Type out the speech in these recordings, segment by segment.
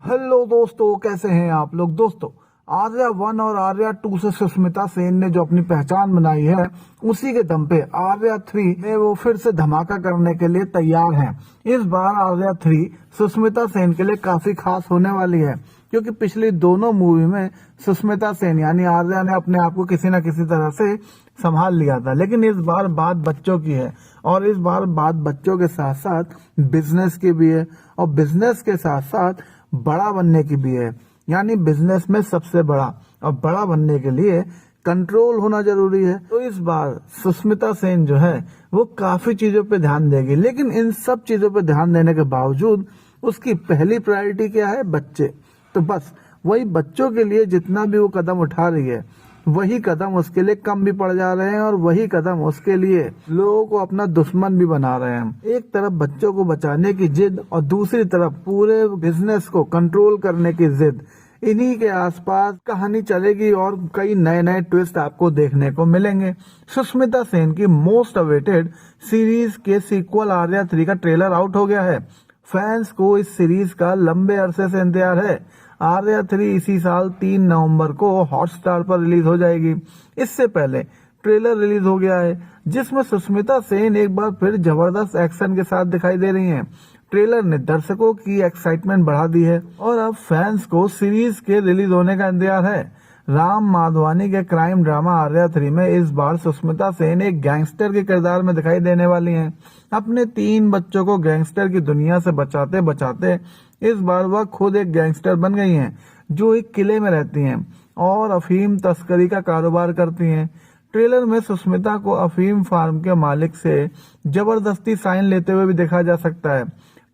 Hello दोस्तों, कैसे हैं आप लोग। दोस्तों, आर्या 1 और आर्या 2 से सुष्मिता सेन ने जो अपनी पहचान बनाई है, उसी के दम पे आर्या 3 में वो फिर से धमाका करने के लिए तैयार हैं। इस बार आर्या 3 सुष्मिता सेन के लिए काफी खास होने वाली है, क्योंकि पिछली दोनों मूवी में सुष्मिता सेन यानी आर्या ने अपने आप को किसी न किसी तरह से संभाल लिया था, लेकिन इस बार बात बच्चों की है। और इस बार बात बच्चों के साथ साथ बिजनेस की भी है, और बिजनेस के साथ साथ बड़ा बनने की भी है। यानी बिजनेस में सबसे बड़ा, और बड़ा बनने के लिए कंट्रोल होना जरूरी है। तो इस बार सुष्मिता सेन जो है वो काफी चीजों पे ध्यान देगी, लेकिन इन सब चीजों पे ध्यान देने के बावजूद उसकी पहली प्रायोरिटी क्या है? बच्चे। तो बस वही बच्चों के लिए जितना भी वो कदम उठा रही है, वही कदम उसके लिए कम भी पड़ जा रहे हैं, और वही कदम उसके लिए लोगों को अपना दुश्मन भी बना रहे हैं। एक तरफ बच्चों को बचाने की जिद, और दूसरी तरफ पूरे बिजनेस को कंट्रोल करने की जिद। इन्हीं के आसपास कहानी चलेगी, और कई नए नए ट्विस्ट आपको देखने को मिलेंगे। सुष्मिता सेन की मोस्ट अवेटेड सीरीज के सीक्वल आर्या 3 का ट्रेलर आउट हो गया है। फैंस को इस सीरीज का लंबे अरसे से इंतजार है। आर्या 3 इसी साल 3 नवंबर को हॉटस्टार पर रिलीज हो जाएगी। इससे पहले ट्रेलर रिलीज हो गया है, जिसमें सुष्मिता सेन एक बार फिर जबरदस्त एक्शन के साथ दिखाई दे रही हैं। ट्रेलर ने दर्शकों की एक्साइटमेंट बढ़ा दी है, और अब फैंस को सीरीज के रिलीज होने का इंतजार है। राम माधवानी के क्राइम ड्रामा आर्या 3 में इस बार सुष्मिता सेन एक गैंगस्टर के किरदार में दिखाई देने वाली हैं। अपने 3 बच्चों को गैंगस्टर की दुनिया से बचाते बचाते इस बार वह खुद एक गैंगस्टर बन गई हैं, जो एक किले में रहती हैं और अफीम तस्करी का कारोबार करती हैं। ट्रेलर में सुष्मिता को अफीम फार्म के मालिक से जबरदस्ती साइन लेते हुए भी देखा जा सकता है।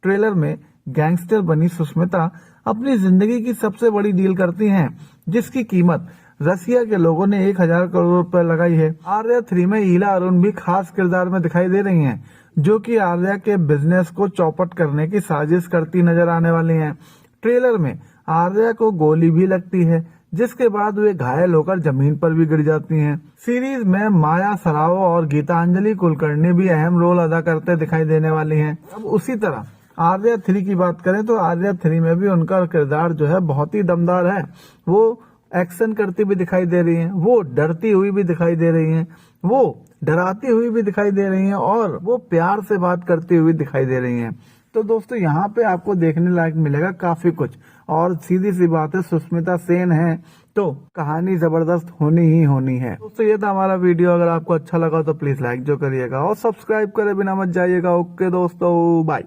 ट्रेलर में गैंगस्टर बनी सुष्मिता अपनी जिंदगी की सबसे बड़ी डील करती हैं, जिसकी कीमत रसिया के लोगों ने 1000 करोड़ रुपए लगाई है। आर्या 3 में ईला अरुण भी खास किरदार में दिखाई दे रही हैं, जो कि आर्या के बिजनेस को चौपट करने की साजिश करती नजर आने वाली हैं। ट्रेलर में आर्या को गोली भी लगती है, जिसके बाद वे घायल होकर जमीन पर भी गिर जाती हैं। सीरीज में माया सरावो और गीतांजलि कुलकर्णी भी अहम रोल अदा करते दिखाई देने वाली हैं। अब उसी तरह आर्या 3 की बात करें तो आर्या 3 में भी उनका किरदार जो है बहुत ही दमदार है। वो एक्शन करती भी दिखाई दे रही हैं, वो डरती हुई भी दिखाई दे रही हैं, वो डराती हुई भी दिखाई दे रही हैं, और वो प्यार से बात करती हुई दिखाई दे रही हैं। तो दोस्तों, यहाँ पे आपको देखने लायक मिलेगा काफी कुछ, और सीधी सी बात है, सुष्मिता सेन है तो कहानी जबरदस्त होनी ही होनी है। दोस्तों, ये था हमारा वीडियो। अगर आपको अच्छा लगा तो प्लीज लाइक जो करिएगा, और सब्सक्राइब करे बिना मत जाइएगा। ओके दोस्तों, बाय।